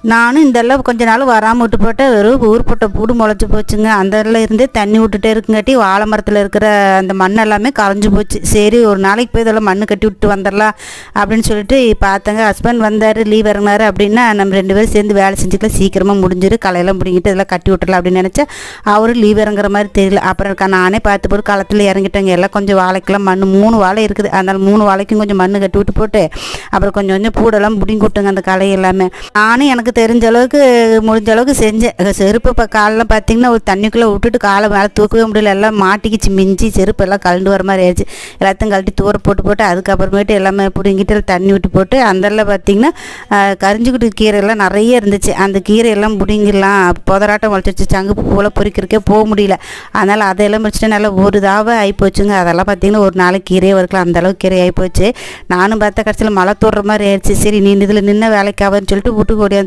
நானும் இதெல்லாம் கொஞ்ச நாள் வராமல் விட்டு போட்டால் வெறும் ஊர்பட்ட பூடு முளைச்சி போச்சுங்க. அந்த இடத்துல இருந்தே தண்ணி விட்டுட்டே இருக்குங்காட்டி வாழை மரத்தில் இருக்கிற அந்த மண் எல்லாமே கரைஞ்சி போச்சு. சரி ஒரு நாளைக்கு போய் இதெல்லாம் மண் கட்டி விட்டு வந்துடலாம் அப்படின்னு சொல்லிட்டு பார்த்தங்க. ஹஸ்பண்ட் வந்தார், லீவ் இறங்கினார் அப்படின்னா நம்ம 2 பேரும் சேர்ந்து வேலை செஞ்சுக்கலாம், சீக்கிரமாக முடிஞ்சிரு, களையெல்லாம் பிடிங்கிட்டு இதெல்லாம் கட்டி விட்டுறலாம் அப்படின்னு நினச்சா அவரும் லீவ் இறங்குற மாதிரி தெரியல. அப்புறம் நானே பார்த்து போட்டு களத்தில் இறங்கிட்டேங்க. எல்லாம் கொஞ்சம் வாழைக்கெல்லாம் மண் 3 வாழை இருக்குது, அதனால் 3 வாழைக்கும் கொஞ்சம் மண் கட்டி விட்டு போட்டு அப்புறம் கொஞ்சம் கொஞ்சம் பூடெல்லாம் பிடிங்கி விட்டுங்க அந்த களை எல்லாமே. நானும் எனக்கு தெரிஞ்ச அளவுக்கு முடிஞ்ச அளவுக்கு செஞ்சேன். செருப்பு இப்போ காலெலாம் பார்த்திங்கன்னா ஒரு தண்ணிக்குள்ளே விட்டுட்டு காலை மேலே தூக்கவே முடியல, எல்லாம் மாட்டிக்கிச்சு, மிஞ்சி செருப்பு எல்லாம் கலண்டு வர மாதிரி ஆயிடுச்சு. எல்லாத்தையும் கழட்டி தூர போட்டு அதுக்கப்புறமேட்டு எல்லாமே பிடிங்கிட்டு தண்ணி விட்டு போட்டு அந்தெல்லாம் பார்த்திங்கன்னா கரிஞ்சிக்கிட்டு கீரையெல்லாம் நிறைய இருந்துச்சு. அந்த கீரையெல்லாம் பிடிங்கிடலாம், புதராட்டம் வளைச்சிச்சு, சங்குப்பு போல் பொறிக்கிறக்கே போக முடியல. அதனால் அதையெல்லாம் முடிச்சுட்டு நல்லா ஒரு தாவை ஆகிப்போச்சுங்க. அதெல்லாம் பார்த்திங்கன்னா ஒரு நாளைக்கு கீரையே வறுக்கலாம், அந்தளவுக்கு கீரை ஆகிப்போச்சு. நானும் பார்த்தா கடைசியில் மழை தோடுற மாதிரி ஆயிடுச்சு. சரி நீ இதில் நின்று வேலைக்காகன்னு சொல்லிட்டு வீட்டுக்கு ஓடியாந்து